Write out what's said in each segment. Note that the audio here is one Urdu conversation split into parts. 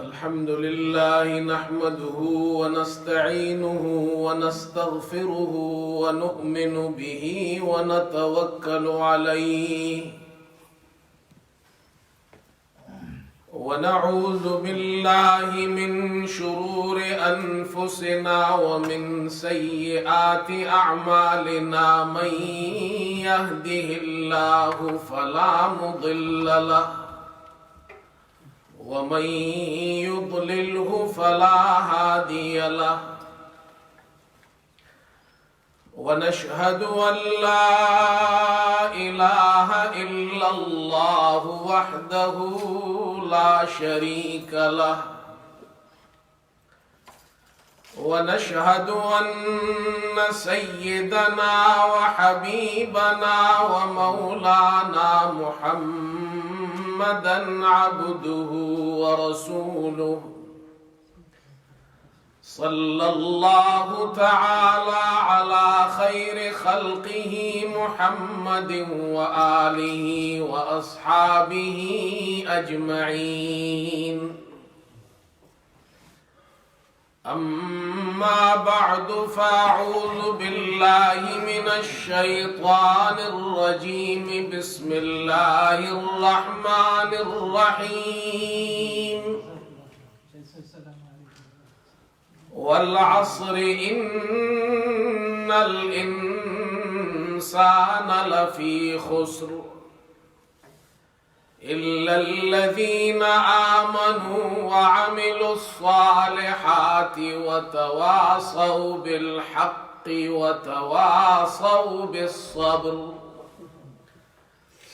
الحمد لله نحمده ونستعينه ونستغفره ونؤمن به ونتوكل عليه ونعوذ بالله من شرور أنفسنا ومن سيئات أعمالنا من يهده الله فلا مضل له ومن يضلله فلا هادي له ونشهد أن لا إله إلا الله وحده لا شريك له ونشهد أن سيدنا وحبيبنا ومولانا محمدًا عبده ورسوله صلى الله تعالى على خير خلقه محمد وآله وأصحابه أجمعين أما بعد فأعوذ بالله من الشيطان الرجيم بسم الله الرحمن الرحيم والعصر إن الإنسان لفي خسر إلا الذين آمنوا وعملوا الصالحات وتواصوا بالحق وتواصوا بالصبر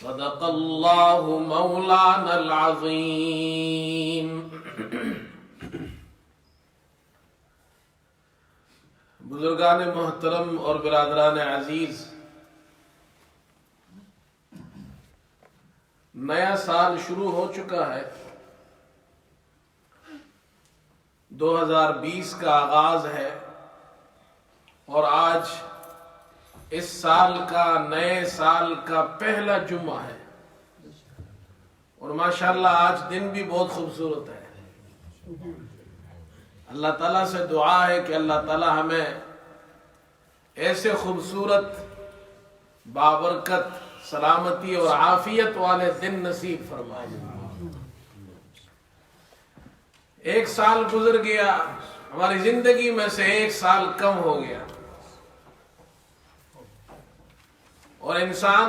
صدق الله مولانا العظيم. بزرگان محترم اور برادران عزیز، نیا سال شروع ہو چکا ہے. 2020 کا آغاز ہے اور آج اس سال کا نئے سال کا پہلا جمعہ ہے اور ماشاءاللہ آج دن بھی بہت خوبصورت ہے. اللہ تعالیٰ سے دعا ہے کہ اللہ تعالیٰ ہمیں ایسے خوبصورت بابرکت سلامتی اور عافیت والے دن نصیب فرمائے. ایک سال گزر گیا، ہماری زندگی میں سے ایک سال کم ہو گیا اور انسان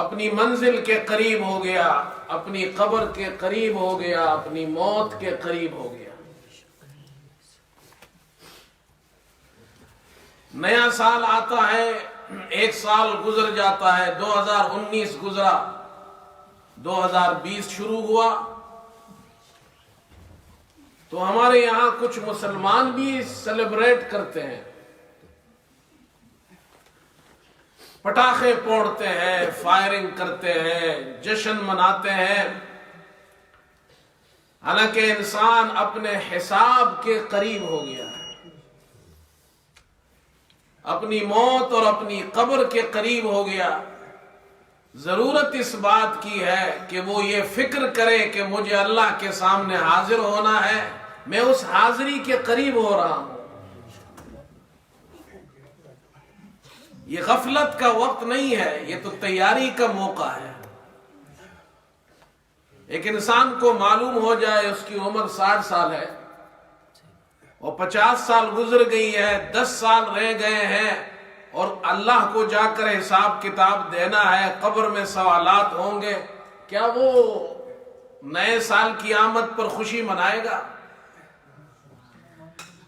اپنی منزل کے قریب ہو گیا، اپنی قبر کے قریب ہو گیا، اپنی موت کے قریب ہو گیا. نیا سال آتا ہے، ایک سال گزر جاتا ہے. 2019 گزرا، 2020 شروع ہوا. تو ہمارے یہاں کچھ مسلمان بھی سیلیبریٹ کرتے ہیں، پٹاخے پھوڑتے ہیں، فائرنگ کرتے ہیں، جشن مناتے ہیں. حالانکہ انسان اپنے حساب کے قریب ہو گیا ہے، اپنی موت اور اپنی قبر کے قریب ہو گیا. ضرورت اس بات کی ہے کہ وہ یہ فکر کرے کہ مجھے اللہ کے سامنے حاضر ہونا ہے، میں اس حاضری کے قریب ہو رہا ہوں. یہ غفلت کا وقت نہیں ہے، یہ تو تیاری کا موقع ہے. ایک انسان کو معلوم ہو جائے اس کی عمر 60 سال ہے اور 50 سال گزر گئی ہے، 10 سال رہ گئے ہیں اور اللہ کو جا کر حساب کتاب دینا ہے، قبر میں سوالات ہوں گے. کیا وہ نئے سال کی آمد پر خوشی منائے گا؟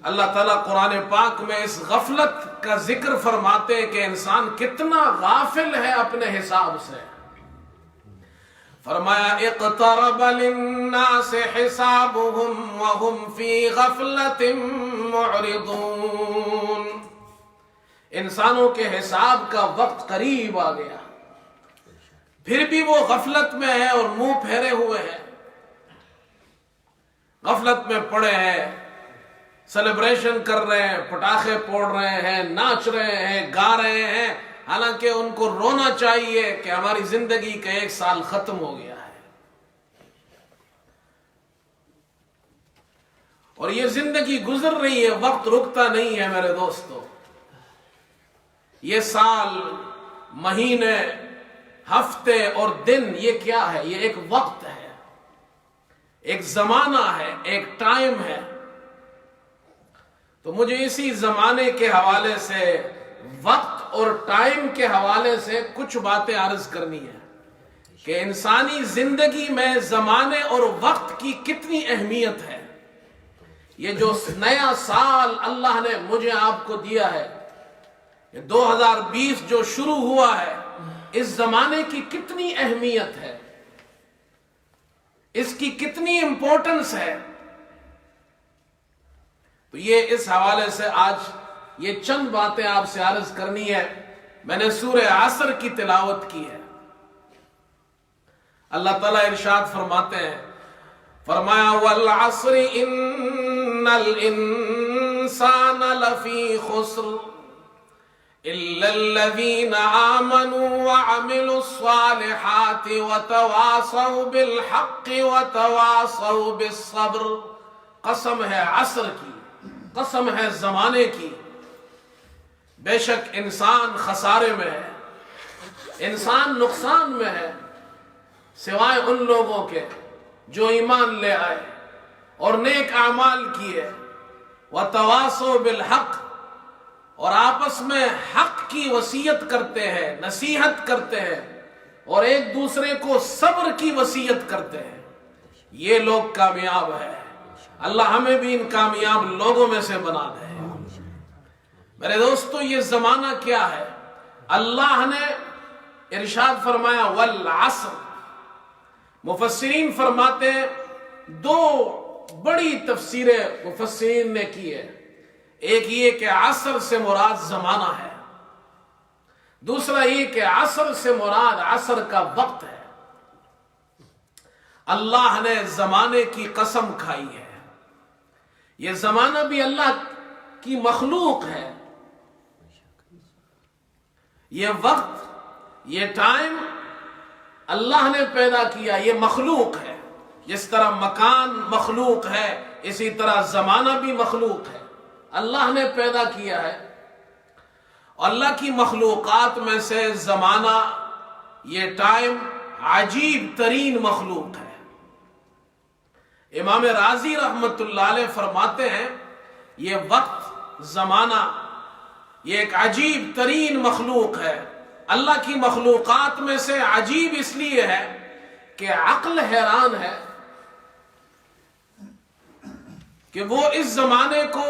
اللہ تعالیٰ قرآن پاک میں اس غفلت کا ذکر فرماتے ہیں کہ انسان کتنا غافل ہے اپنے حساب سے. فرمایا اقترب للناس حسابهم وهم في غفلة معرضون. انسانوں کے حساب کا وقت قریب آ گیا، پھر بھی وہ غفلت میں ہے اور منہ پھیرے ہوئے ہیں، غفلت میں پڑے ہیں، سیلیبریشن کر رہے ہیں، پٹاخے پھوڑ رہے ہیں، ناچ رہے ہیں، گا رہے ہیں، حالانکہ ان کو رونا چاہیے کہ ہماری زندگی کا ایک سال ختم ہو گیا ہے. اور یہ زندگی گزر رہی ہے، وقت رکتا نہیں ہے میرے دوستو. یہ سال، مہینے، ہفتے اور دن یہ کیا ہے؟ یہ ایک وقت ہے، ایک زمانہ ہے، ایک ٹائم ہے. تو مجھے اسی زمانے کے حوالے سے، وقت اور ٹائم کے حوالے سے کچھ باتیں عرض کرنی ہے کہ انسانی زندگی میں زمانے اور وقت کی کتنی اہمیت ہے. یہ جو نیا سال اللہ نے مجھے آپ کو دیا ہے، یہ 2020 جو شروع ہوا ہے، اس زمانے کی کتنی اہمیت ہے، اس کی کتنی امپورٹنس ہے. تو یہ اس حوالے سے آج یہ چند باتیں آپ سے عرض کرنی ہے. میں نے سورہ عصر کی تلاوت کی ہے. اللہ تعالیٰ ارشاد فرماتے ہیں، فرمایا والعصر ان الانسان لفی خسر الا الذین آمنوا وعملوا الصالحات وتواصوا بالحق وتواصوا بالصبر. قسم ہے عصر کی، قسم ہے زمانے کی. بے شک انسان خسارے میں ہے، انسان نقصان میں ہے، سوائے ان لوگوں کے جو ایمان لے آئے اور نیک اعمال کیے، وتواصوا بالحق، اور آپس میں حق کی وصیت کرتے ہیں، نصیحت کرتے ہیں، اور ایک دوسرے کو صبر کی وصیت کرتے ہیں. یہ لوگ کامیاب ہیں. اللہ ہمیں بھی ان کامیاب لوگوں میں سے بنا دے. میرے دوستو، یہ زمانہ کیا ہے؟ اللہ نے ارشاد فرمایا والعصر. مفسرین فرماتے ہیں، دو بڑی تفسیریں مفسرین نے کی ہے. ایک یہ کہ عصر سے مراد زمانہ ہے، دوسرا یہ کہ عصر سے مراد عصر کا وقت ہے. اللہ نے زمانے کی قسم کھائی ہے. یہ زمانہ بھی اللہ کی مخلوق ہے. یہ وقت، یہ ٹائم اللہ نے پیدا کیا، یہ مخلوق ہے. جس طرح مکان مخلوق ہے، اسی طرح زمانہ بھی مخلوق ہے، اللہ نے پیدا کیا ہے. اللہ کی مخلوقات میں سے زمانہ، یہ ٹائم عجیب ترین مخلوق ہے. امام رازی رحمت اللہ علیہ فرماتے ہیں، یہ وقت، زمانہ، یہ ایک عجیب ترین مخلوق ہے. اللہ کی مخلوقات میں سے عجیب اس لیے ہے کہ عقل حیران ہے کہ وہ اس زمانے کو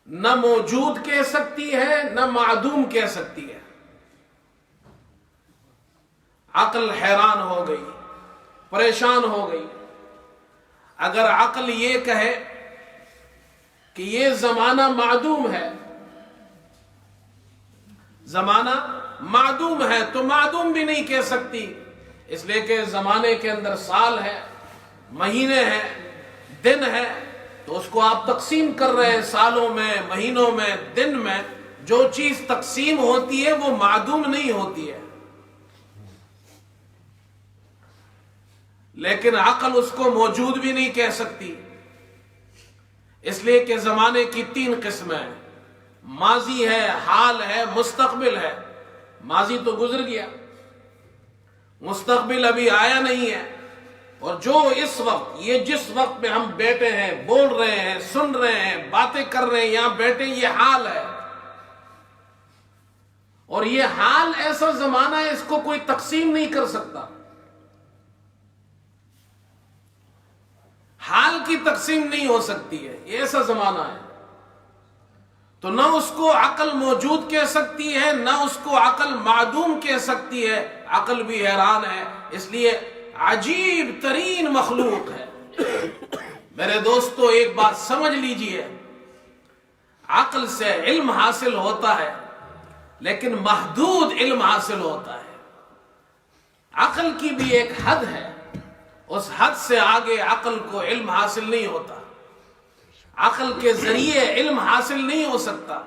نہ موجود کہہ سکتی ہے، نہ معدوم کہہ سکتی ہے. عقل حیران ہو گئی، پریشان ہو گئی. اگر عقل یہ کہے کہ یہ زمانہ معدوم ہے، زمانہ معدوم ہے، تو معدوم بھی نہیں کہہ سکتی، اس لیے کہ زمانے کے اندر سال ہے، مہینے ہیں، دن ہے. تو اس کو آپ تقسیم کر رہے ہیں سالوں میں، مہینوں میں، دن میں. جو چیز تقسیم ہوتی ہے وہ معدوم نہیں ہوتی ہے. لیکن عقل اس کو موجود بھی نہیں کہہ سکتی، اس لیے کہ زمانے کی تین قسمیں ہیں. ماضی ہے، حال ہے، مستقبل ہے. ماضی تو گزر گیا، مستقبل ابھی آیا نہیں ہے. اور جو اس وقت، یہ جس وقت میں ہم بیٹھے ہیں، بول رہے ہیں، سن رہے ہیں، باتیں کر رہے ہیں، یہاں بیٹھے، یہ حال ہے. اور یہ حال ایسا زمانہ ہے، اس کو کوئی تقسیم نہیں کر سکتا. حال کی تقسیم نہیں ہو سکتی ہے، یہ ایسا زمانہ ہے. تو نہ اس کو عقل موجود کہہ سکتی ہے، نہ اس کو عقل معدوم کہہ سکتی ہے. عقل بھی حیران ہے، اس لیے عجیب ترین مخلوق ہے. میرے دوستو، ایک بات سمجھ لیجئے، عقل سے علم حاصل ہوتا ہے لیکن محدود علم حاصل ہوتا ہے. عقل کی بھی ایک حد ہے، اس حد سے آگے عقل کو علم حاصل نہیں ہوتا. عقل کے ذریعے علم حاصل نہیں ہو سکتا.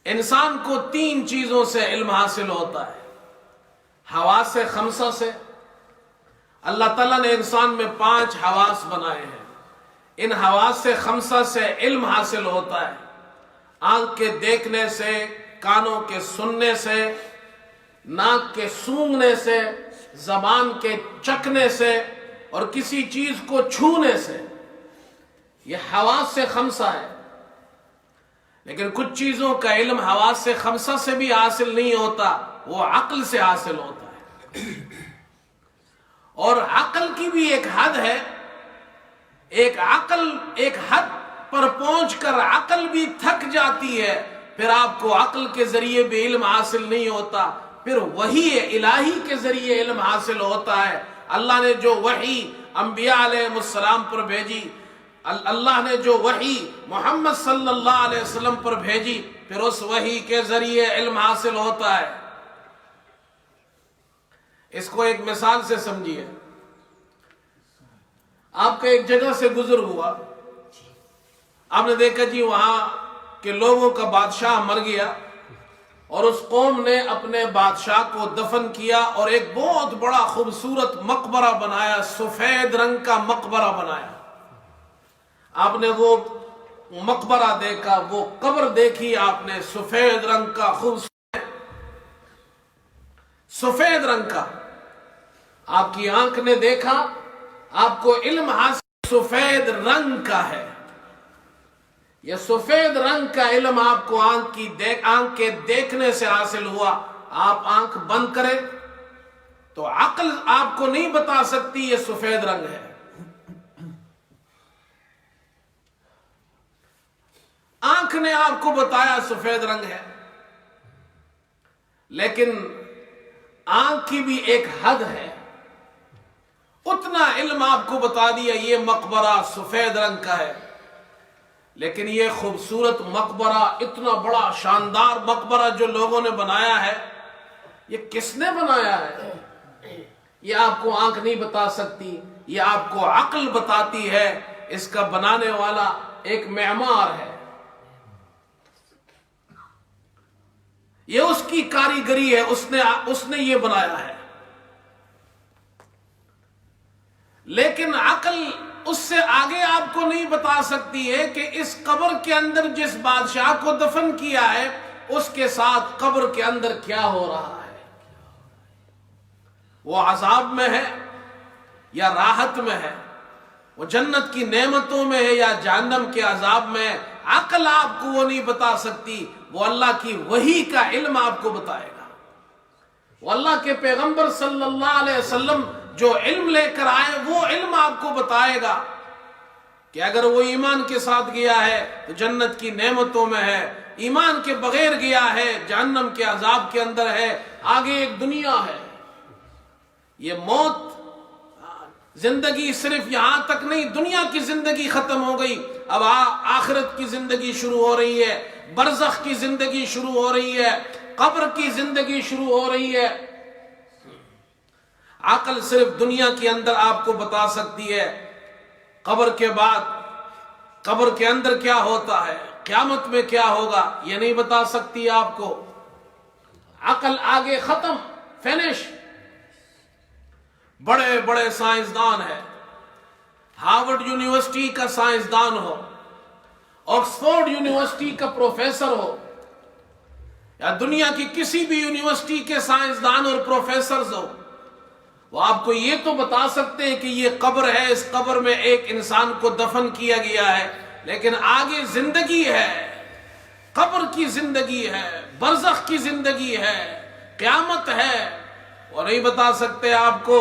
انسان کو تین چیزوں سے علم حاصل ہوتا ہے: حواس خمسہ سے، اللہ تعالیٰ نے انسان میں 5 حواس بنائے ہیں. ان حواس سے 5 سے علم حاصل ہوتا ہے. آنکھ کے دیکھنے سے، کانوں کے سننے سے، ناک کے سونگھنے سے، زبان کے چکھنے سے اور کسی چیز کو چھونے سے. یہ حواس سے 5 ہے. لیکن کچھ چیزوں کا علم حواس سے 5 سے بھی حاصل نہیں ہوتا، وہ عقل سے حاصل ہوتا ہے. اور عقل کی بھی ایک حد ہے. ایک حد پر پہنچ کر عقل بھی تھک جاتی ہے، پھر آپ کو عقل کے ذریعے بھی علم حاصل نہیں ہوتا، پھر وحی الہی کے ذریعے علم حاصل ہوتا ہے. اللہ نے جو وحی انبیاء علیہ السلام پر بھیجی، اللہ نے جو وحی محمد صلی اللہ علیہ وسلم پر بھیجی، پھر اس وحی کے ذریعے علم حاصل ہوتا ہے. اس کو ایک مثال سے سمجھیے. آپ کا ایک جگہ سے گزر ہوا، آپ نے دیکھا جی وہاں کے لوگوں کا بادشاہ مر گیا اور اس قوم نے اپنے بادشاہ کو دفن کیا اور ایک بہت بڑا خوبصورت مقبرہ بنایا، سفید رنگ کا مقبرہ بنایا. آپ نے وہ مقبرہ دیکھا، وہ قبر دیکھی آپ نے، سفید رنگ کا، خوبصورت سفید رنگ کا. آپ کی آنکھ نے دیکھا، آپ کو علم حاصل سفید رنگ کا ہے. یہ سفید رنگ کا علم آپ کو آنکھ کے دیکھنے سے حاصل ہوا. آپ آنکھ بند کریں تو عقل آپ کو نہیں بتا سکتی یہ سفید رنگ ہے. آنکھ نے آپ کو بتایا سفید رنگ ہے، لیکن آنکھ کی بھی ایک حد ہے. اتنا علم آپ کو بتا دیا یہ مقبرہ سفید رنگ کا ہے، لیکن یہ خوبصورت مقبرہ، اتنا بڑا شاندار مقبرہ جو لوگوں نے بنایا ہے، یہ کس نے بنایا ہے؟ یہ آپ کو آنکھ نہیں بتا سکتی، یہ آپ کو عقل بتاتی ہے. اس کا بنانے والا ایک معمار ہے، یہ اس کی کاریگری ہے، اس نے یہ بنایا ہے. لیکن عقل اس سے آگے آپ کو نہیں بتا سکتی ہے کہ اس قبر کے اندر جس بادشاہ کو دفن کیا ہے اس کے ساتھ قبر کے اندر کیا ہو رہا ہے. وہ عذاب میں ہے یا راحت میں ہے، وہ جنت کی نعمتوں میں ہے یا جہنم کے عذاب میں ہے. عقل آپ کو وہ نہیں بتا سکتی، وہ اللہ کی وحی کا علم آپ کو بتائے گا. وہ اللہ کے پیغمبر صلی اللہ علیہ وسلم جو علم لے کر آئے وہ علم آپ کو بتائے گا کہ اگر وہ ایمان کے ساتھ گیا ہے تو جنت کی نعمتوں میں ہے، ایمان کے بغیر گیا ہے جہنم کے عذاب کے اندر ہے، آگے ایک دنیا ہے. یہ موت، زندگی صرف یہاں تک نہیں، دنیا کی زندگی ختم ہو گئی، اب آخرت کی زندگی شروع ہو رہی ہے، برزخ کی زندگی شروع ہو رہی ہے، قبر کی زندگی شروع ہو رہی ہے. عقل صرف دنیا کے اندر آپ کو بتا سکتی ہے قبر کے بعد، قبر کے اندر کیا ہوتا ہے، قیامت میں کیا ہوگا، یہ نہیں بتا سکتی آپ کو. عقل آگے ختم، فینش. بڑے بڑے سائنسدان ہیں، ہارورڈ یونیورسٹی کا سائنسدان ہو، آکسفورڈ یونیورسٹی کا پروفیسر ہو، یا دنیا کی کسی بھی یونیورسٹی کے سائنسدان اور پروفیسرز ہو، وہ آپ کو یہ تو بتا سکتے ہیں کہ یہ قبر ہے، اس قبر میں ایک انسان کو دفن کیا گیا ہے، لیکن آگے زندگی ہے، قبر کی زندگی ہے، برزخ کی زندگی ہے، قیامت ہے، وہ نہیں بتا سکتے آپ کو.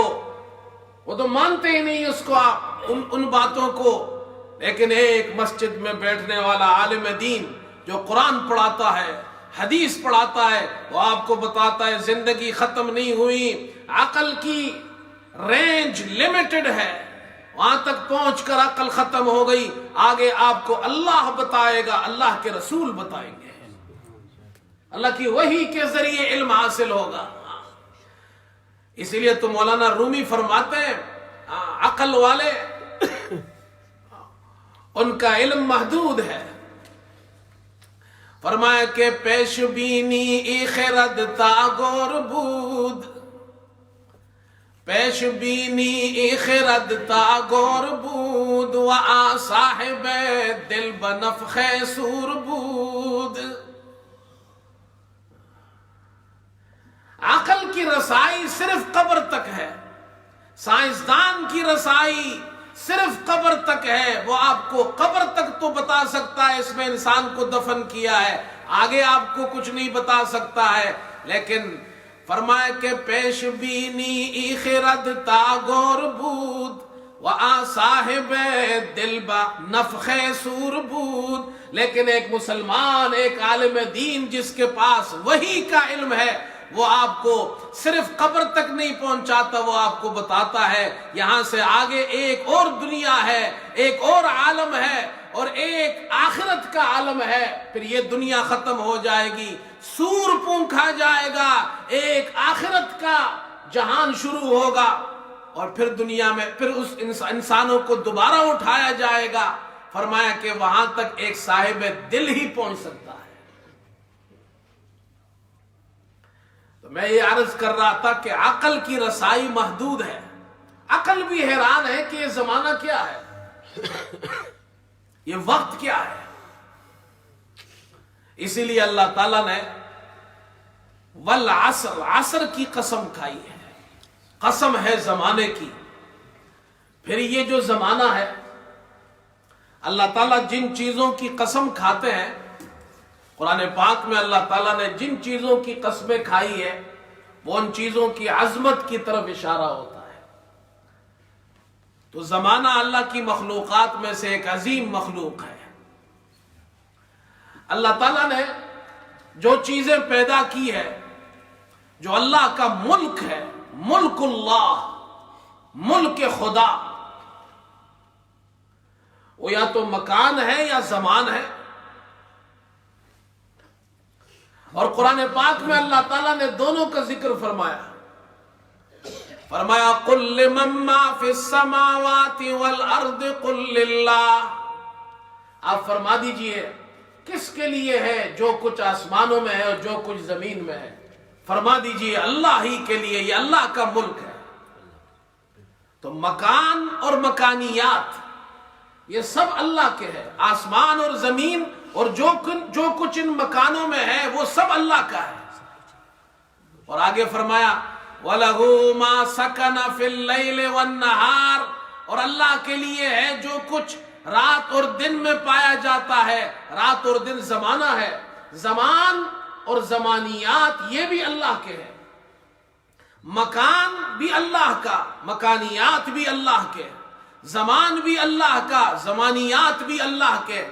وہ تو مانتے ہی نہیں اس کو، آپ ان باتوں کو. لیکن ایک مسجد میں بیٹھنے والا عالم دین جو قرآن پڑھاتا ہے، حدیث پڑھاتا ہے، وہ آپ کو بتاتا ہے زندگی ختم نہیں ہوئی، عقل کی رینج لمیٹڈ ہے، وہاں تک پہنچ کر عقل ختم ہو گئی، آگے آپ کو اللہ بتائے گا، اللہ کے رسول بتائیں گے، اللہ کی وحی کے ذریعے علم حاصل ہوگا. اسی لیے تو مولانا رومی فرماتے ہیں عقل والے ان کا علم محدود ہے. فرمایا کہ پیش بینی ای خرد تا گور بود، پیش بینی خرد تا گور بود و آ صاحب دل بنفخ سور بود. عقل کی رسائی صرف قبر تک ہے، سائنسدان کی رسائی صرف قبر تک ہے. وہ آپ کو قبر تک تو بتا سکتا ہے اس میں انسان کو دفن کیا ہے، آگے آپ کو کچھ نہیں بتا سکتا ہے. لیکن فرمائے کہ پیش بینی خرد تا گور بود و آ صاحب دل با نفخ سور بود. لیکن ایک مسلمان، ایک عالم دین جس کے پاس وحی کا علم ہے، وہ آپ کو صرف قبر تک نہیں پہنچاتا، وہ آپ کو بتاتا ہے یہاں سے آگے ایک اور دنیا ہے، ایک اور عالم ہے، اور ایک آخرت کا عالم ہے. پھر یہ دنیا ختم ہو جائے گی، سور پونکھا جائے گا، ایک آخرت کا جہان شروع ہوگا، اور پھر دنیا میں پھر اس انسانوں کو دوبارہ اٹھایا جائے گا. فرمایا کہ وہاں تک ایک صاحب دل ہی پہنچ سکتا ہے. تو میں یہ عرض کر رہا تھا کہ عقل کی رسائی محدود ہے. عقل بھی حیران ہے کہ یہ زمانہ کیا ہے، یہ وقت کیا ہے. اسی لیے اللہ تعالیٰ نے والعصر، عصر کی قسم کھائی ہے، قسم ہے زمانے کی. پھر یہ جو زمانہ ہے، اللہ تعالیٰ جن چیزوں کی قسم کھاتے ہیں، قرآن پاک میں اللہ تعالیٰ نے جن چیزوں کی قسمیں کھائی ہے وہ ان چیزوں کی عظمت کی طرف اشارہ ہوتا ہے. تو زمانہ اللہ کی مخلوقات میں سے ایک عظیم مخلوق ہے. اللہ تعالیٰ نے جو چیزیں پیدا کی ہے، جو اللہ کا ملک ہے، ملک اللہ، ملک خدا، وہ یا تو مکان ہے یا زمان ہے. اور قرآن پاک میں اللہ تعالیٰ نے دونوں کا ذکر فرمایا. فرمایا قل لمن ما فی السماوات والارض قل للہ. آپ فرما دیجئے کس کے لیے ہے جو کچھ آسمانوں میں ہے اور جو کچھ زمین میں ہے. فرما دیجئے اللہ ہی کے لیے، یہ اللہ کا ملک ہے. تو مکان اور مکانیات یہ سب اللہ کے ہے. آسمان اور زمین اور جو کچھ ان مکانوں میں ہے وہ سب اللہ کا ہے. اور آگے فرمایا وَلَهُ مَا سَكَنَ فِي اللَّيْلِ وَالنَّهَارِ. اور اللہ کے لیے ہے جو کچھ رات اور دن میں پایا جاتا ہے. رات اور دن زمانہ ہے. زمان اور زمانیات یہ بھی اللہ کے ہیں. مکان بھی اللہ کا، مکانیات بھی اللہ کے، زمان بھی اللہ کا، زمانیات بھی اللہ کے.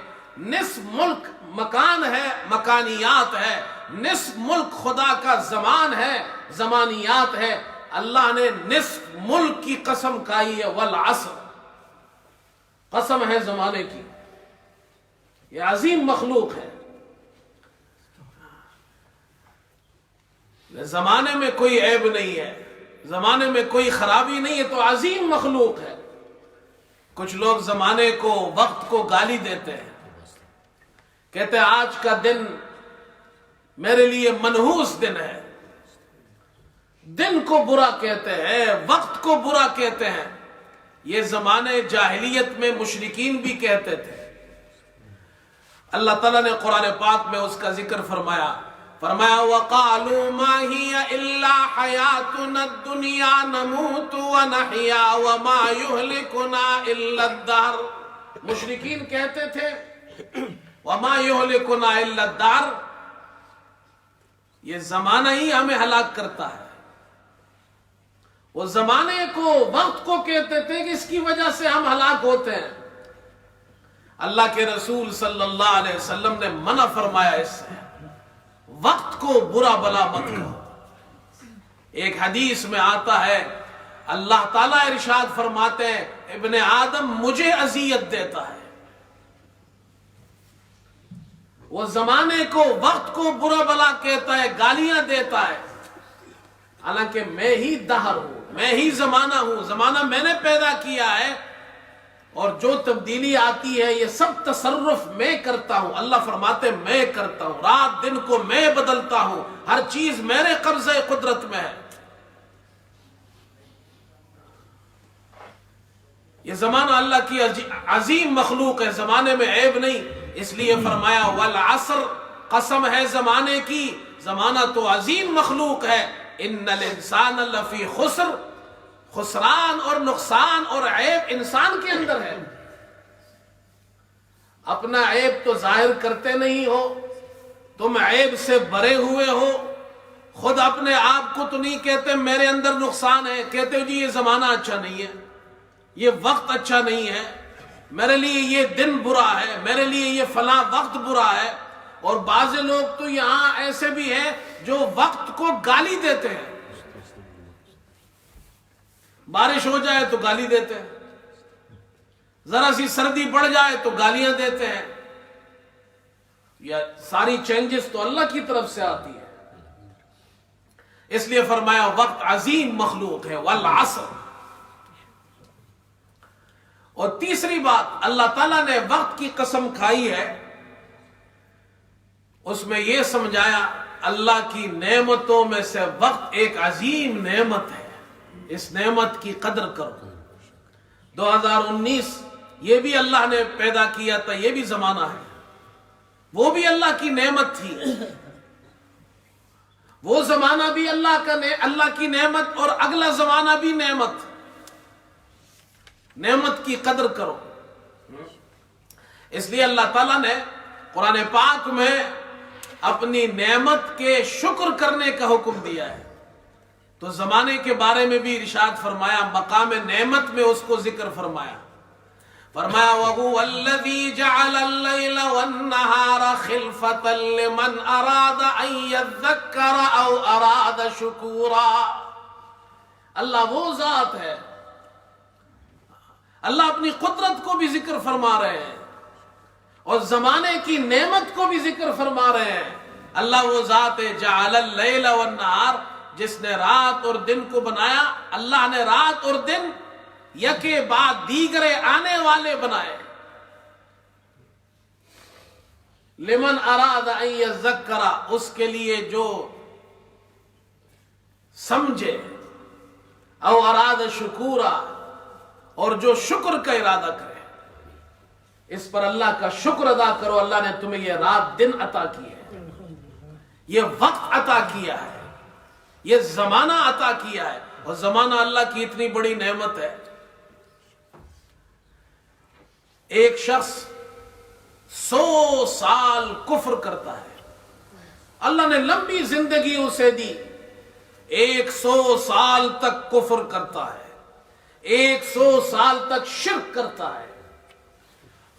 نصف ملک مکان ہے، مکانیات ہے، نصف ملک خدا کا زمان ہے، زمانیات ہے. اللہ نے نصف ملک کی قسم کھائی ہے والعصر، قسم ہے زمانے کی. یہ عظیم مخلوق ہے. زمانے میں کوئی عیب نہیں ہے، زمانے میں کوئی خرابی نہیں ہے، تو عظیم مخلوق ہے. کچھ لوگ زمانے کو، وقت کو گالی دیتے ہیں، کہتے ہیں آج کا دن میرے لیے منحوس دن ہے. دن کو برا کہتے ہیں، وقت کو برا کہتے ہیں. یہ زمانے جاہلیت میں مشرکین بھی کہتے تھے. اللہ تعالیٰ نے قرآن پاک میں اس کا ذکر فرمایا. فرمایا وَقَالُوا مَا هِيَ إِلَّا حَيَاتُنَا الدُّنْيَا نَمُوتُ وَنَحْيَا وَمَا يُهْلِكُنَا إِلَّا الدَّهْرُ. مشرکین کہتے تھے وَمَا يُهْلِكُنَا إِلَّا الدَّهْرُ، یہ زمانہ ہی ہمیں ہلاک کرتا ہے. وہ زمانے کو، وقت کو کہتے تھے کہ اس کی وجہ سے ہم ہلاک ہوتے ہیں. اللہ کے رسول صلی اللہ علیہ وسلم نے منع فرمایا اس سے. وقت کو برا بلا مت کہو. ایک حدیث میں آتا ہے اللہ تعالیٰ ارشاد فرماتے ہیں ابن آدم مجھے اذیت دیتا ہے. وہ زمانے کو، وقت کو برا بلا کہتا ہے، گالیاں دیتا ہے، حالانکہ میں ہی دہر ہوں، میں ہی زمانہ ہوں. زمانہ میں نے پیدا کیا ہے، اور جو تبدیلی آتی ہے یہ سب تصرف میں کرتا ہوں. اللہ فرماتے میں کرتا ہوں، رات دن کو میں بدلتا ہوں، ہر چیز میرے قبضہ قدرت میں ہے. یہ زمانہ اللہ کی عظیم مخلوق ہے، زمانے میں عیب نہیں، اس لیے فرمایا والعصر، قسم ہے زمانے کی، زمانہ تو عظیم مخلوق ہے، ان الانسان لفی خسر، خسران اور نقصان اور عیب انسان کے اندر ہے۔ اپنا عیب تو ظاہر کرتے نہیں ہو، تم عیب سے بھرے ہوئے ہو، خود اپنے آپ کو تو نہیں کہتے میرے اندر نقصان ہے، کہتے ہو جی یہ زمانہ اچھا نہیں ہے، یہ وقت اچھا نہیں ہے، میرے لیے یہ دن برا ہے، میرے لیے یہ فلاں وقت برا ہے۔ اور بعض لوگ تو یہاں ایسے بھی ہیں جو وقت کو گالی دیتے ہیں، بارش ہو جائے تو گالی دیتے ہیں، ذرا سی سردی بڑھ جائے تو گالیاں دیتے ہیں۔ یہ ساری چینجز تو اللہ کی طرف سے آتی ہے، اس لیے فرمایا وقت عظیم مخلوق ہے، والعصر۔ اور تیسری بات اللہ تعالیٰ نے وقت کی قسم کھائی ہے، اس میں یہ سمجھایا اللہ کی نعمتوں میں سے وقت ایک عظیم نعمت ہے، اس نعمت کی قدر کرو۔ 2019 یہ بھی اللہ نے پیدا کیا تھا، یہ بھی زمانہ ہے، وہ بھی اللہ کی نعمت تھی، وہ زمانہ بھی اللہ کی نعمت، اور اگلا زمانہ بھی نعمت۔ نعمت کی قدر کرو۔ اس لیے اللہ تعالیٰ نے قرآن پاک میں اپنی نعمت کے شکر کرنے کا حکم دیا ہے، تو زمانے کے بارے میں بھی ارشاد فرمایا، مقام نعمت میں اس کو ذکر فرمایا، فرمایا وَهُوَ الَّذِي جَعَلَ اللَّيْلَ وَالنَّهَارَ خِلْفَةً لِمَنْ أَرَادَ أَن يَذَّكَّرَ أَوْ أَرَادَ شُكُورًا۔ اللہ وہ ذات ہے، اللہ اپنی قدرت کو بھی ذکر فرما رہے ہیں اور زمانے کی نعمت کو بھی ذکر فرما رہے ہیں۔ اللہ وہ ذات ہے جعل اللیل والنہار، جس نے رات اور دن کو بنایا۔ اللہ نے رات اور دن یکے بعد دیگرے آنے والے بنائے۔ لمن اراد ان یذکر، اس کے لیے جو سمجھے، او اراد شکورا، اور جو شکر کا ارادہ کرے۔ اس پر اللہ کا شکر ادا کرو، اللہ نے تمہیں یہ رات دن عطا کی ہے، یہ وقت عطا کیا ہے، یہ زمانہ عطا کیا ہے، اور زمانہ اللہ کی اتنی بڑی نعمت ہے۔ ایک شخص 100 سال کفر کرتا ہے، اللہ نے لمبی زندگی اسے دی، 100 سال تک کفر کرتا ہے، 100 سال تک شرک کرتا ہے،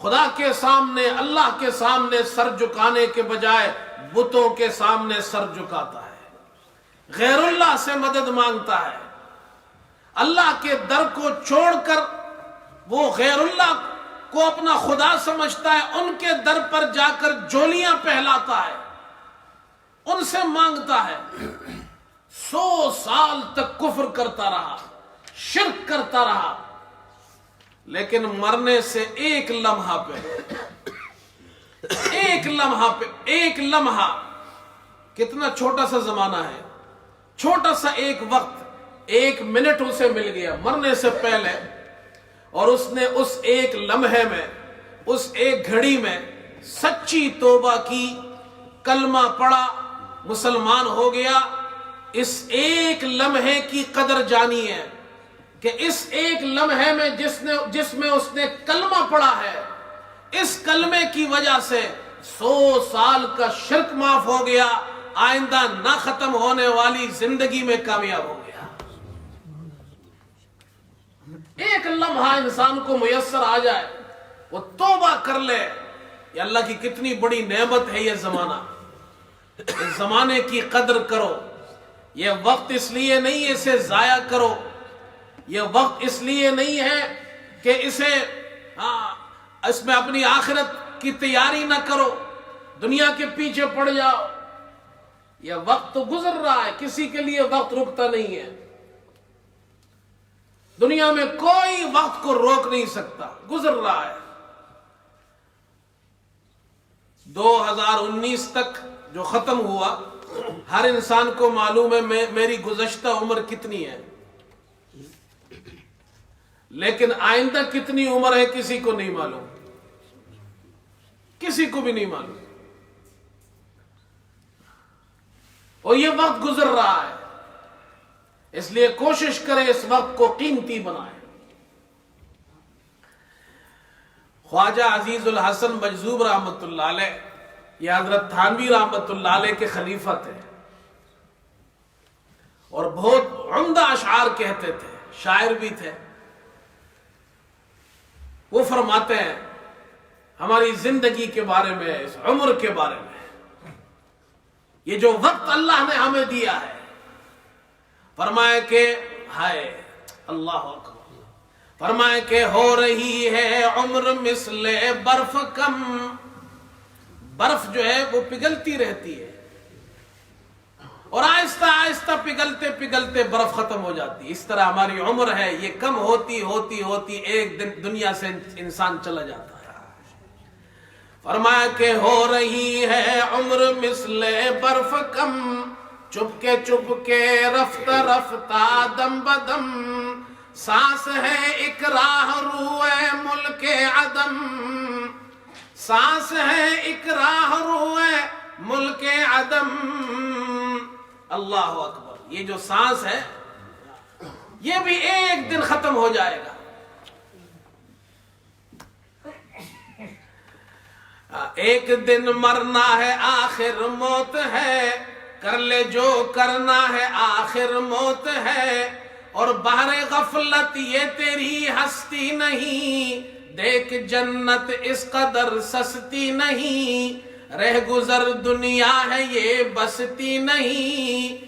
خدا کے سامنے، اللہ کے سامنے سر جھکانے کے بجائے بتوں کے سامنے سر جھکاتا ہے، غیر اللہ سے مدد مانگتا ہے، اللہ کے در کو چھوڑ کر وہ غیر اللہ کو اپنا خدا سمجھتا ہے، ان کے در پر جا کر جولیاں پہلاتا ہے، ان سے مانگتا ہے۔ 100 سال تک کفر کرتا رہا، شرک کرتا رہا، لیکن مرنے سے ایک لمحہ ایک لمحہ کتنا چھوٹا سا زمانہ ہے، چھوٹا سا ایک وقت، 1 منٹ اسے مل گیا مرنے سے پہلے، اور اس نے اس ایک لمحے میں، اس ایک گھڑی میں سچی توبہ کی، کلمہ پڑھا، مسلمان ہو گیا۔ اس ایک لمحے کی قدر جانی ہے کہ اس ایک لمحے میں جس میں اس نے کلمہ پڑھا ہے، اس کلمے کی وجہ سے 100 سال کا شرک معاف ہو گیا، آئندہ نہ ختم ہونے والی زندگی میں کامیاب ہو گیا۔ ایک لمحہ انسان کو میسر آ جائے، وہ توبہ کر لے، یہ اللہ کی کتنی بڑی نعمت ہے۔ یہ زمانہ، اس زمانے کی قدر کرو۔ یہ وقت اس لیے نہیں اسے ضائع کرو، یہ وقت اس لیے نہیں ہے کہ اس میں اپنی آخرت کی تیاری نہ کرو، دنیا کے پیچھے پڑ جاؤ۔ یہ وقت تو گزر رہا ہے، کسی کے لیے وقت رکتا نہیں ہے، دنیا میں کوئی وقت کو روک نہیں سکتا، گزر رہا ہے۔ 2019 تک جو ختم ہوا، ہر انسان کو معلوم ہے میری گزشتہ عمر کتنی ہے۔ لیکن آئندہ کتنی عمر ہے کسی کو نہیں معلوم، کسی کو بھی نہیں معلوم، اور یہ وقت گزر رہا ہے، اس لیے کوشش کریں اس وقت کو قیمتی بنائیں۔ خواجہ عزیز الحسن مجذوب رحمۃ اللہ علیہ، یہ حضرت تھانوی رحمۃ اللہ علیہ کے خلیفہ تھے اور بہت عمدہ اشعار کہتے تھے، شاعر بھی تھے۔ وہ فرماتے ہیں ہماری زندگی کے بارے میں، اس عمر کے بارے میں، یہ جو وقت اللہ نے ہمیں دیا ہے، فرمایا کہ ہائے اللہ اکبر، فرمایا کہ ہو رہی ہے عمر مثل برف کم، برف جو ہے وہ پگھلتی رہتی ہے اور آہستہ آہستہ پگھلتے پگھلتے برف ختم ہو جاتی ہے، اس طرح ہماری عمر ہے، یہ کم ہوتی ہوتی ہوتی ایک دن دنیا سے انسان چلا جاتا ہے۔ فرمایا کہ ہو رہی ہے عمر مثل برف کم، چپکے چپکے رفتہ رفتہ دم بدم، سانس ہے ایک راہ روئے ملک عدم، سانس ہے ایک راہ روئے ملک عدم۔ اللہ اکبر، یہ جو سانس ہے یہ بھی ایک دن ختم ہو جائے گا۔ ایک دن مرنا ہے آخر موت ہے، کر لے جو کرنا ہے آخر موت ہے، اور بہر غفلت یہ تیری ہستی نہیں، دیکھ جنت اس قدر سستی نہیں، رہ گزر دنیا ہے یہ بستی نہیں۔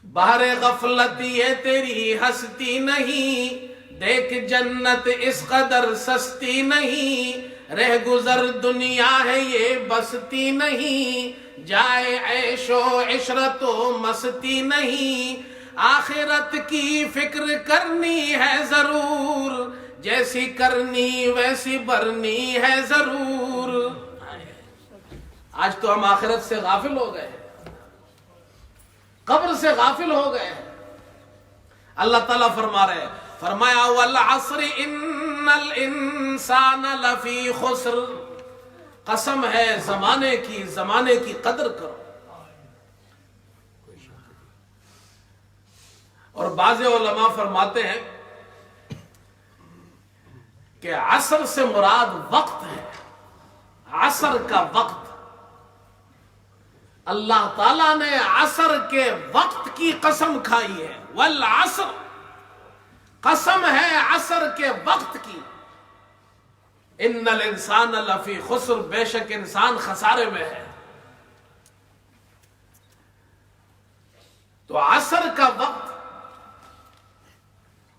بہر غفلت یہ تیری ہستی نہیں، دیکھ جنت اس قدر سستی نہیں، رہ گزر دنیا ہے یہ بستی نہیں، جائے عیش و عشرت و مستی نہیں، آخرت کی فکر کرنی ہے ضرور، جیسی کرنی ویسی برنی ہے ضرور۔ آج تو ہم آخرت سے غافل ہو گئے، قبر سے غافل ہو گئے۔ اللہ تعالیٰ فرما رہے ہیں، فرمایا والعصر ان الانسان لفی خسر، قسم ہے زمانے کی، زمانے کی قدر کرو۔ اور بعض علماء فرماتے ہیں کہ عصر سے مراد وقت ہے، عصر کا وقت۔ اللہ تعالیٰ نے عصر کے وقت کی قسم کھائی ہے، والعصر، قسم ہے عصر کے وقت کی، ان الانسان لفی خسر، بے شک انسان خسارے میں ہے۔ تو عصر کا وقت،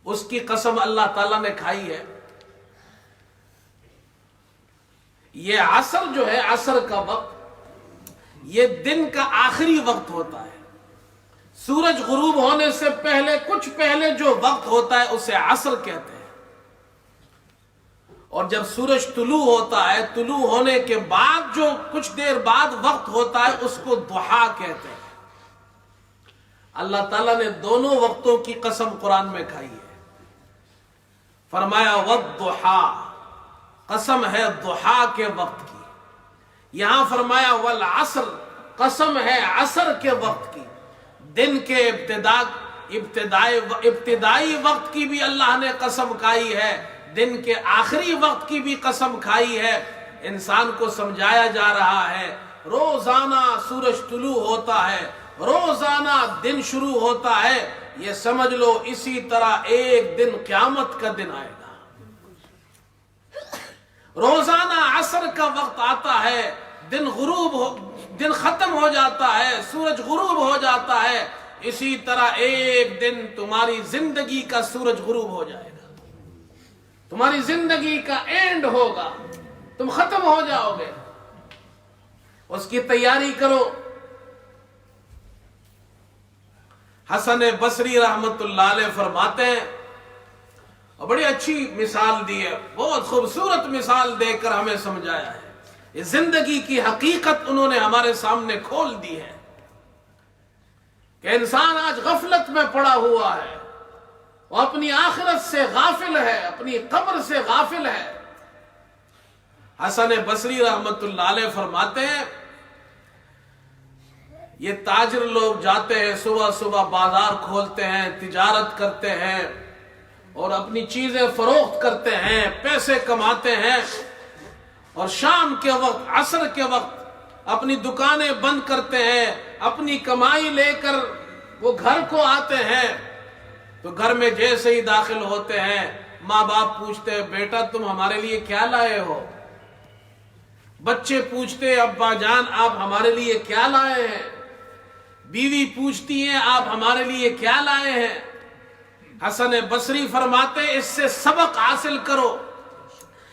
اس کی قسم اللہ تعالیٰ نے کھائی ہے۔ یہ عصر جو ہے، عصر کا وقت، یہ دن کا آخری وقت ہوتا ہے۔ سورج غروب ہونے سے پہلے، کچھ پہلے جو وقت ہوتا ہے اسے عصر کہتے ہیں، اور جب سورج طلوع ہوتا ہے، طلوع ہونے کے بعد جو کچھ دیر بعد وقت ہوتا ہے اس کو ضحیٰ کہتے ہیں۔ اللہ تعالیٰ نے دونوں وقتوں کی قسم قرآن میں کھائی ہے، فرمایا والضحیٰ، قسم ہے ضحیٰ کے وقت کی۔ یہاں فرمایا والعصر، قسم ہے عصر کے وقت کی۔ دن کے ابتدائی وقت کی بھی اللہ نے قسم کھائی ہے، دن کے آخری وقت کی بھی قسم کھائی ہے۔ انسان کو سمجھایا جا رہا ہے، روزانہ سورج طلوع ہوتا ہے، روزانہ دن شروع ہوتا ہے، یہ سمجھ لو اسی طرح ایک دن قیامت کا دن آئے گا۔ روزانہ عصر کا وقت آتا ہے، دن ختم ہو جاتا ہے، سورج غروب ہو جاتا ہے، اسی طرح ایک دن تمہاری زندگی کا سورج غروب ہو جائے گا، تمہاری زندگی کا اینڈ ہوگا، تم ختم ہو جاؤ گے۔ اس کی تیاری کرو۔ حسن بصری رحمت اللہ علیہ فرماتے ہیں، اور بڑی اچھی مثال دی ہے، بہت خوبصورت مثال دے کر ہمیں سمجھایا ہے، یہ زندگی کی حقیقت انہوں نے ہمارے سامنے کھول دی ہے کہ انسان آج غفلت میں پڑا ہوا ہے، وہ اپنی آخرت سے غافل ہے، اپنی قبر سے غافل ہے۔ حسن بصری رحمت اللہ علیہ فرماتے ہیں یہ تاجر لوگ جاتے ہیں، صبح صبح بازار کھولتے ہیں، تجارت کرتے ہیں اور اپنی چیزیں فروخت کرتے ہیں، پیسے کماتے ہیں، اور شام کے وقت، عصر کے وقت اپنی دکانیں بند کرتے ہیں، اپنی کمائی لے کر وہ گھر کو آتے ہیں۔ تو گھر میں جیسے ہی داخل ہوتے ہیں ماں باپ پوچھتے ہیں بیٹا تم ہمارے لیے کیا لائے ہو؟ بچے پوچھتے ہیں ابا جان آپ ہمارے لیے کیا لائے ہیں؟ بیوی پوچھتی ہیں آپ ہمارے لیے کیا لائے ہیں؟ حسن بصری فرماتے ہیں اس سے سبق حاصل کرو،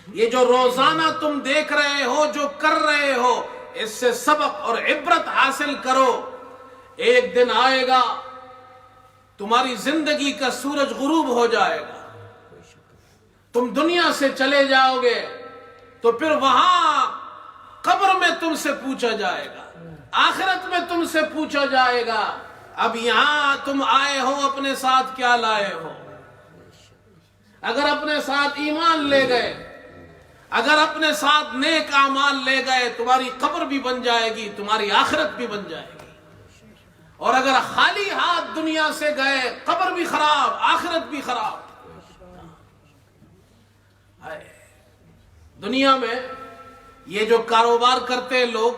یہ جو روزانہ تم دیکھ رہے ہو، جو کر رہے ہو، اس سے سبق اور عبرت حاصل کرو۔ ایک دن آئے گا تمہاری زندگی کا سورج غروب ہو جائے گا، تم دنیا سے چلے جاؤ گے، تو پھر وہاں قبر میں تم سے پوچھا جائے گا، آخرت میں تم سے پوچھا جائے گا اب یہاں تم آئے ہو اپنے ساتھ کیا لائے ہو؟ اگر اپنے ساتھ ایمان لے گئے، اگر اپنے ساتھ نیک اعمال لے گئے، تمہاری قبر بھی بن جائے گی، تمہاری آخرت بھی بن جائے گی۔ اور اگر خالی ہاتھ دنیا سے گئے، قبر بھی خراب، آخرت بھی خراب۔ دنیا میں یہ جو کاروبار کرتے ہیں لوگ،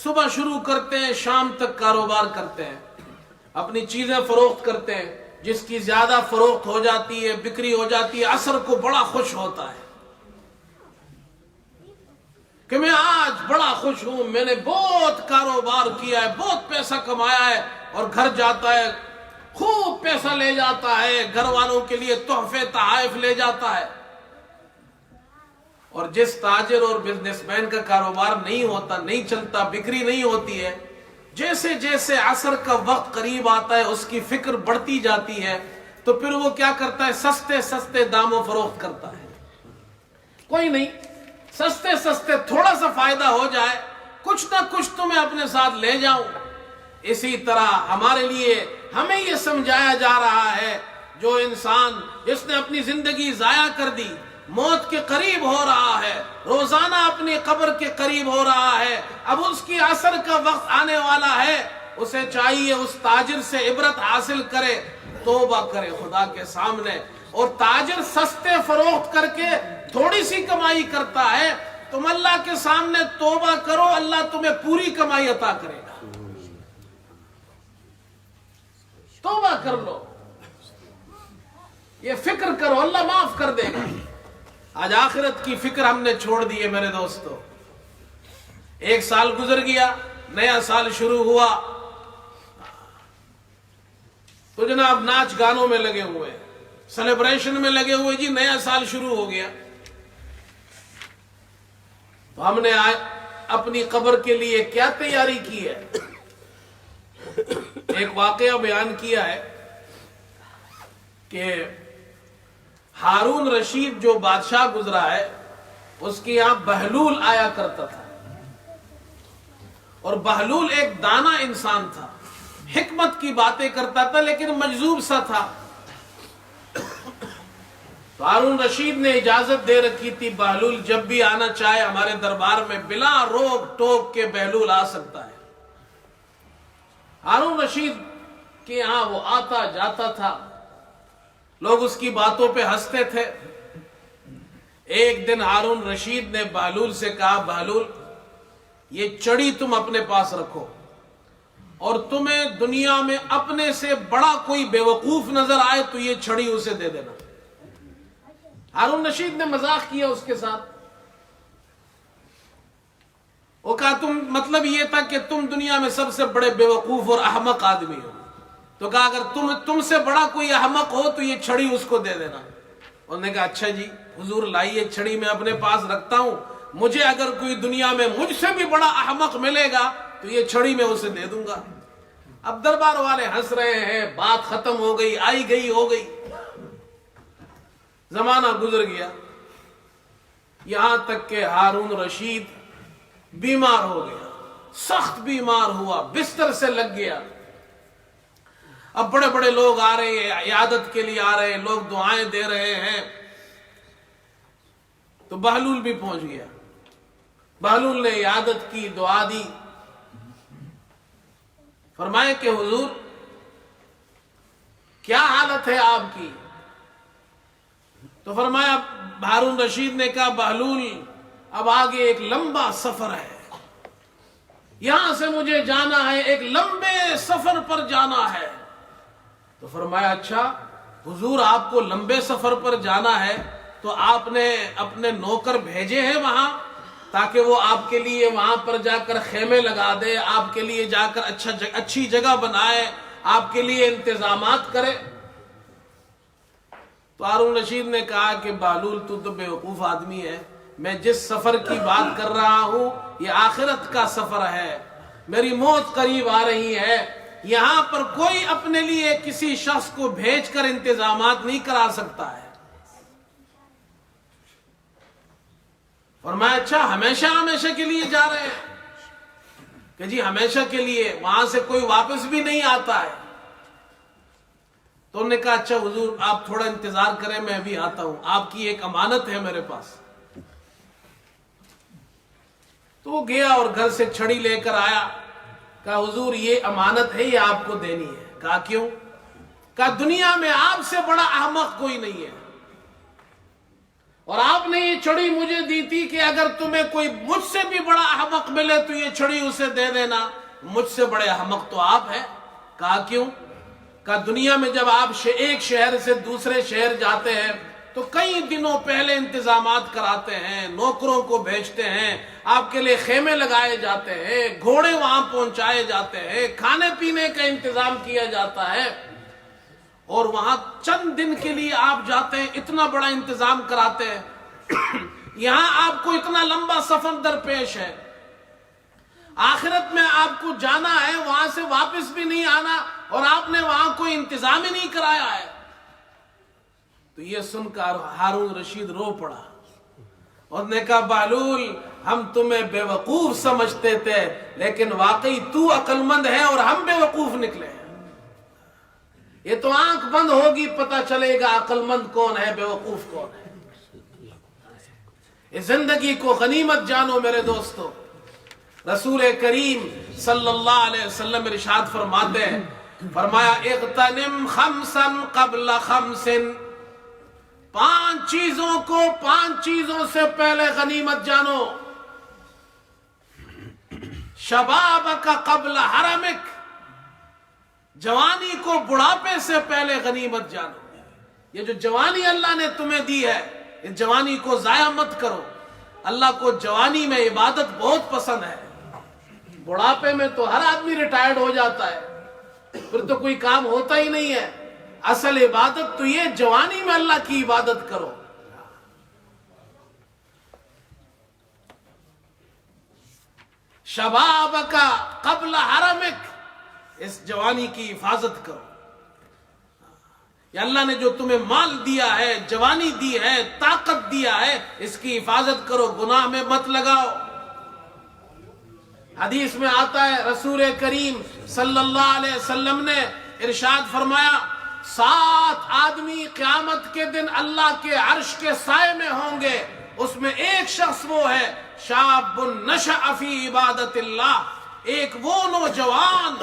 صبح شروع کرتے ہیں شام تک کاروبار کرتے ہیں، اپنی چیزیں فروخت کرتے ہیں، جس کی زیادہ فروخت ہو جاتی ہے، بکری ہو جاتی ہے، عصر کو بڑا خوش ہوتا ہے کہ میں آج بڑا خوش ہوں، میں نے بہت کاروبار کیا ہے، بہت پیسہ کمایا ہے، اور گھر جاتا ہے خوب پیسہ لے جاتا ہے، گھر والوں کے لیے تحفے تحائف لے جاتا ہے۔ اور جس تاجر اور بزنس مین کا کاروبار نہیں ہوتا، نہیں چلتا، بکری نہیں ہوتی ہے، جیسے جیسے عصر کا وقت قریب آتا ہے اس کی فکر بڑھتی جاتی ہے، تو پھر وہ کیا کرتا ہے؟ سستے سستے داموں فروخت کرتا ہے۔ کوئی نہیں، سستے سستے تھوڑا سا فائدہ ہو جائے، کچھ نہ کچھ تو میں اپنے ساتھ لے جاؤں۔ اسی طرح ہمارے لیے ہمیں یہ سمجھایا جا رہا ہے جو انسان جس نے اپنی زندگی ضائع کر دی، موت کے قریب ہو رہا ہے، روزانہ اپنی قبر کے قریب ہو رہا ہے، اب اس کی عصر کا وقت آنے والا ہے، اسے چاہیے اس تاجر سے عبرت حاصل کرے، توبہ کرے خدا کے سامنے۔ اور تاجر سستے فروخت کر کے تھوڑی سی کمائی کرتا ہے، تم اللہ کے سامنے توبہ کرو، اللہ تمہیں پوری کمائی عطا کرے گا۔ توبہ کر لو، یہ فکر کرو، اللہ معاف کر دے گا۔ آج آخرت کی فکر ہم نے چھوڑ دی ہے میرے دوستو۔ ایک سال گزر گیا، نیا سال شروع ہوا، تو جناب ناچ گانوں میں لگے ہوئے، سیلیبریشن میں لگے ہوئے، جی نیا سال شروع ہو گیا۔ تو ہم نے اپنی قبر کے لیے کیا تیاری کی ہے؟ ایک واقعہ بیان کیا ہے کہ ہارون رشید جو بادشاہ گزرا ہے، اس کے یہاں بہلول آیا کرتا تھا، اور بہلول ایک دانا انسان تھا، حکمت کی باتیں کرتا تھا لیکن مجذوب سا تھا۔ تو ہارون رشید نے اجازت دے رکھی تھی بہلول جب بھی آنا چاہے ہمارے دربار میں بلا روک ٹوک کے بہلول آ سکتا ہے۔ ہارون رشید کے یہاں وہ آتا جاتا تھا، لوگ اس کی باتوں پہ ہنستے تھے۔ ایک دن ہارون رشید نے بہلول سے کہا بہلول یہ چڑی تم اپنے پاس رکھو، اور تمہیں دنیا میں اپنے سے بڑا کوئی بیوقوف نظر آئے تو یہ چھڑی اسے دے دینا۔ ہارون رشید نے مذاق کیا اس کے ساتھ، وہ کہا تم مطلب یہ تھا کہ تم دنیا میں سب سے بڑے بیوقوف اور احمق آدمی ہو، تو کہا اگر تم سے بڑا کوئی احمق ہو تو یہ چھڑی اس کو دے دینا۔ انہوں نے کہا اچھا جی حضور لائیے چھڑی میں اپنے پاس رکھتا ہوں، مجھے اگر کوئی دنیا میں مجھ سے بھی بڑا احمق ملے گا تو یہ چھڑی میں اسے دے دوں گا۔ اب دربار والے ہنس رہے ہیں، بات ختم ہو گئی، آئی گئی ہو گئی، زمانہ گزر گیا، یہاں تک کہ ہارون رشید بیمار ہو گیا، سخت بیمار ہوا، بستر سے لگ گیا۔ اب بڑے بڑے لوگ آ رہے ہیں، عیادت کے لیے آ رہے ہیں، لوگ دعائیں دے رہے ہیں. تو بہلول بھی پہنچ گیا. بہلول نے عیادت کی، دعا دی. فرمائے کہ حضور کیا حالت ہے آپ کی؟ تو فرمایا، ہارون رشید نے کہا بہلول اب آگے ایک لمبا سفر ہے، یہاں سے مجھے جانا ہے، ایک لمبے سفر پر جانا ہے. تو فرمایا اچھا حضور آپ کو لمبے سفر پر جانا ہے تو آپ نے اپنے نوکر بھیجے ہیں وہاں تاکہ وہ آپ کے لیے وہاں پر جا کر خیمے لگا دے، آپ کے لیے جا کر اچھی جگہ بنائے، آپ کے لیے انتظامات کرے؟ تو ہارون رشید نے کہا کہ بہلول تو بیوقوف آدمی ہے، میں جس سفر کی بات کر رہا ہوں یہ آخرت کا سفر ہے، میری موت قریب آ رہی ہے، یہاں پر کوئی اپنے لیے کسی شخص کو بھیج کر انتظامات نہیں کرا سکتا ہے. فرمایا اچھا ہمیشہ کے لیے جا رہے ہیں؟ کہ جی ہمیشہ کے لیے، وہاں سے کوئی واپس بھی نہیں آتا ہے. تو انہوں نے کہا اچھا حضور آپ تھوڑا انتظار کریں، میں بھی آتا ہوں، آپ کی ایک امانت ہے میرے پاس. تو وہ گیا اور گھر سے چھڑی لے کر آیا. کہا حضور یہ امانت ہے، یہ آپ کو دینی ہے. کہا کیوں؟ کہا دنیا میں آپ سے بڑا احمق کوئی نہیں ہے، اور آپ نے یہ چھڑی مجھے دی تھی کہ اگر تمہیں کوئی مجھ سے بھی بڑا احمق ملے تو یہ چھڑی اسے دے دینا، مجھ سے بڑے احمق تو آپ ہیں. کہا کیوں؟ کہا دنیا میں جب آپ ایک شہر سے دوسرے شہر جاتے ہیں تو کئی دنوں پہلے انتظامات کراتے ہیں، نوکروں کو بھیجتے ہیں، آپ کے لیے خیمے لگائے جاتے ہیں، گھوڑے وہاں پہنچائے جاتے ہیں، کھانے پینے کا انتظام کیا جاتا ہے، اور وہاں چند دن کے لیے آپ جاتے ہیں، اتنا بڑا انتظام کراتے ہیں. یہاں آپ کو اتنا لمبا سفر درپیش ہے، آخرت میں آپ کو جانا ہے، وہاں سے واپس بھی نہیں آنا، اور آپ نے وہاں کوئی انتظام ہی نہیں کرایا ہے. تو یہ سن کر ہارون رشید رو پڑا اور نے کہا بہلول ہم تمہیں بے وقوف سمجھتے تھے، لیکن واقعی تو عقل مند ہے اور ہم بے وقوف نکلے ہیں. یہ تو آنکھ بند ہوگی پتہ چلے گا عقل مند کون ہے، بے وقوف کون ہے. اس زندگی کو غنیمت جانو میرے دوستو. رسول کریم صلی اللہ علیہ وسلم ارشاد فرماتے ہیں، فرمایا اغتنم خمسا قبل خمس، 5 چیزوں کو 5 چیزوں سے پہلے غنیمت جانو. شبابک قبل حرمک، جوانی کو بڑھاپے سے پہلے غنیمت جانو. یہ جو جوانی اللہ نے تمہیں دی ہے، اس جوانی کو ضائع مت کرو. اللہ کو جوانی میں عبادت بہت پسند ہے. بڑھاپے میں تو ہر آدمی ریٹائرڈ ہو جاتا ہے، پھر تو کوئی کام ہوتا ہی نہیں ہے. اصل عبادت تو یہ جوانی میں اللہ کی عبادت کرو. شبابک قبل حرمک، اس جوانی کی حفاظت کرو. یا اللہ نے جو تمہیں مال دیا ہے، جوانی دی ہے، طاقت دیا ہے، اس کی حفاظت کرو، گناہ میں مت لگاؤ. حدیث میں آتا ہے رسول کریم صلی اللہ علیہ وسلم نے ارشاد فرمایا 7 آدمی قیامت کے دن اللہ کے عرش کے سائے میں ہوں گے، اس میں ایک شخص وہ ہے شاب نشأ فی عبادت اللہ، ایک وہ نوجوان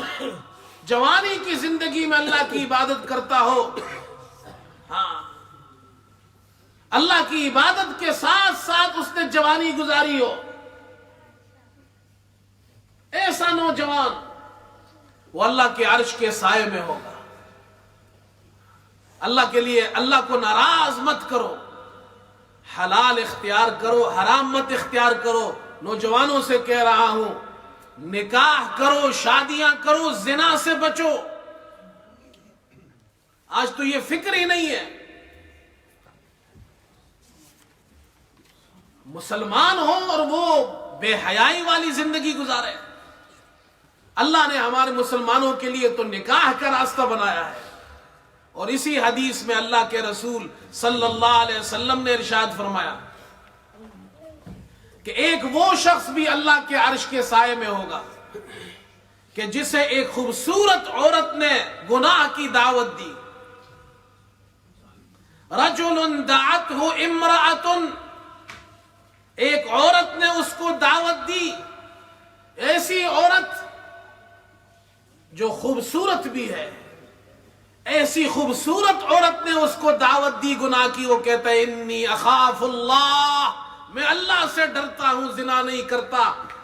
جوانی کی زندگی میں اللہ کی عبادت کرتا ہو، ہاں اللہ کی عبادت کے ساتھ ساتھ اس نے جوانی گزاری ہو. ایسا نوجوان وہ اللہ کے عرش کے سائے میں ہوگا. اللہ کے لیے اللہ کو ناراض مت کرو، حلال اختیار کرو، حرام مت اختیار کرو. نوجوانوں سے کہہ رہا ہوں نکاح کرو، شادیاں کرو، زنا سے بچو. آج تو یہ فکر ہی نہیں ہے. مسلمان ہو اور وہ بے حیائی والی زندگی گزارے. اللہ نے ہمارے مسلمانوں کے لیے تو نکاح کا راستہ بنایا ہے، اور اسی حدیث میں اللہ کے رسول صلی اللہ علیہ وسلم نے ارشاد فرمایا کہ ایک وہ شخص بھی اللہ کے عرش کے سائے میں ہوگا کہ جسے ایک خوبصورت عورت نے گناہ کی دعوت دی. رجل دعته امرأة، ایک عورت نے اس کو دعوت دی. ایسی عورت جو خوبصورت بھی ہے، ایسی خوبصورت عورت نے اس کو دعوت دی گناہ کی. وہ کہتا ہے انی اخاف اللہ، میں اللہ سے ڈرتا ہوں، زنا نہیں کرتا.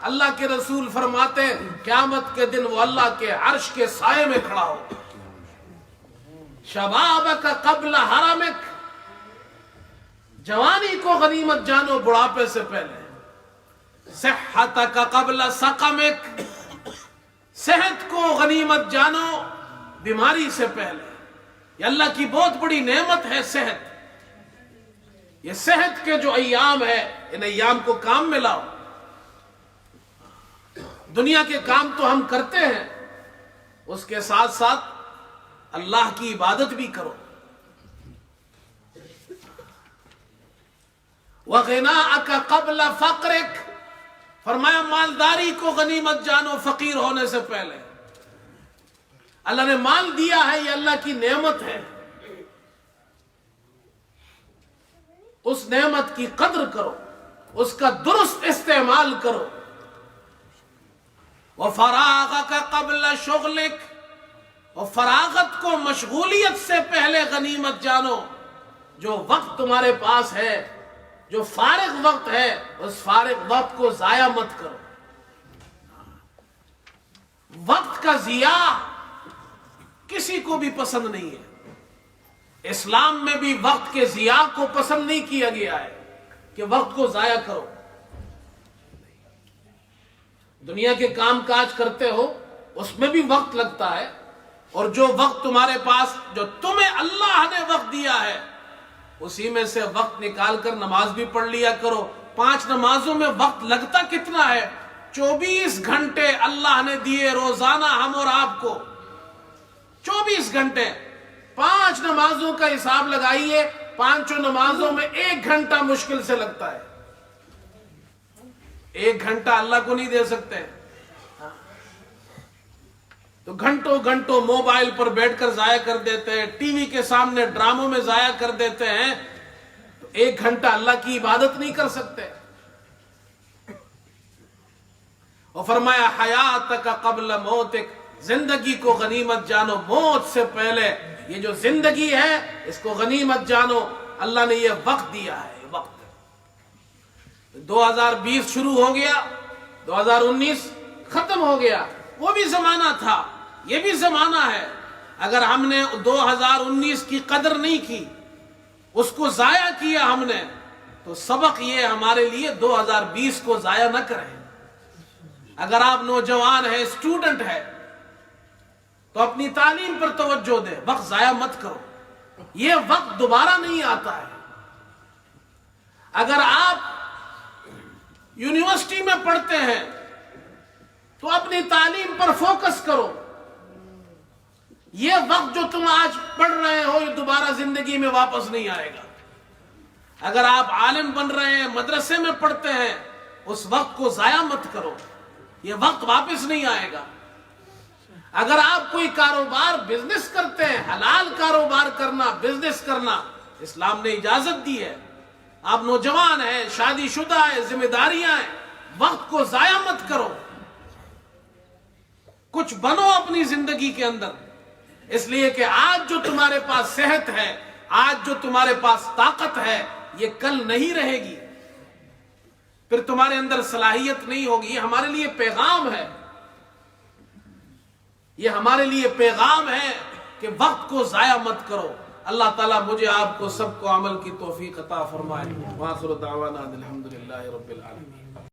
اللہ کے رسول فرماتے ہیں قیامت کے دن وہ اللہ کے عرش کے سائے میں کھڑا ہو. شبابک قبل حرمک، جوانی کو غنیمت جانو بڑھاپے سے پہلے. صحتک قبل سقمک، صحت کو غنیمت جانو بیماری سے پہلے. یہ اللہ کی بہت بڑی نعمت ہے صحت. یہ صحت کے جو ایام ہے ان ایام کو کام میں لاؤ. دنیا کے کام تو ہم کرتے ہیں، اس کے ساتھ ساتھ اللہ کی عبادت بھی کرو. وَغِنَاءَكَ قَبْلَ فَقْرِكَ، فرمایا مالداری کو غنیمت جانو فقیر ہونے سے پہلے. اللہ نے مال دیا ہے، یہ اللہ کی نعمت ہے، اس نعمت کی قدر کرو، اس کا درست استعمال کرو. وَفَرَاغَكَ قَبْلَ شُغْلِكَ، اور فراغت کو مشغولیت سے پہلے غنیمت جانو. جو وقت تمہارے پاس ہے، جو فارغ وقت ہے، اس فارغ وقت کو ضائع مت کرو. وقت کا ضیاع کسی کو بھی پسند نہیں ہے. اسلام میں بھی وقت کے ضیاع کو پسند نہیں کیا گیا ہے کہ وقت کو ضائع کرو. دنیا کے کام کاج کرتے ہو اس میں بھی وقت لگتا ہے، اور جو وقت تمہارے پاس، جو تمہیں اللہ نے وقت دیا ہے، اسی میں سے وقت نکال کر نماز بھی پڑھ لیا کرو. 5 نمازوں میں وقت لگتا کتنا ہے؟ 24 گھنٹے اللہ نے دیے روزانہ ہم اور آپ کو. 24 گھنٹے 5 نمازوں کا حساب لگائیے. 5 نمازوں میں 1 گھنٹہ مشکل سے لگتا ہے. 1 گھنٹہ اللہ کو نہیں دے سکتے تو گھنٹوں گھنٹوں موبائل پر بیٹھ کر ضائع کر دیتے ہیں، ٹی وی کے سامنے ڈراموں میں ضائع کر دیتے ہیں. تو 1 گھنٹہ اللہ کی عبادت نہیں کر سکتے. اور فرمایا حیاتک قبل موتک، زندگی کو غنیمت جانو موت سے پہلے. یہ جو زندگی ہے اس کو غنیمت جانو. اللہ نے یہ وقت دیا ہے. وقت 2020 شروع ہو گیا، 2019 ختم ہو گیا. وہ بھی زمانہ تھا، یہ بھی زمانہ ہے. اگر ہم نے 2019 کی قدر نہیں کی، اس کو ضائع کیا ہم نے، تو سبق یہ ہمارے لیے 2020 کو ضائع نہ کریں. اگر آپ نوجوان ہیں، اسٹوڈنٹ ہیں، تو اپنی تعلیم پر توجہ دیں، وقت ضائع مت کرو. یہ وقت دوبارہ نہیں آتا ہے. اگر آپ یونیورسٹی میں پڑھتے ہیں تو اپنی تعلیم پر فوکس کرو. یہ وقت جو تم آج پڑھ رہے ہو یہ دوبارہ زندگی میں واپس نہیں آئے گا. اگر آپ عالم بن رہے ہیں، مدرسے میں پڑھتے ہیں، اس وقت کو ضائع مت کرو. یہ وقت واپس نہیں آئے گا. اگر آپ کوئی کاروبار، بزنس کرتے ہیں، حلال کاروبار کرنا، بزنس کرنا اسلام نے اجازت دی ہے. آپ نوجوان ہیں، شادی شدہ ہیں، ذمہ داریاں ہیں، وقت کو ضائع مت کرو. کچھ بنو اپنی زندگی کے اندر. اس لیے کہ آج جو تمہارے پاس صحت ہے، آج جو تمہارے پاس طاقت ہے، یہ کل نہیں رہے گی. پھر تمہارے اندر صلاحیت نہیں ہوگی. یہ ہمارے لیے پیغام ہے، یہ ہمارے لیے پیغام ہے کہ وقت کو ضائع مت کرو. اللہ تعالیٰ مجھے آپ کو سب کو عمل کی توفیق عطا فرمائے. وآخر دعوانا الحمدللہ رب العالمین.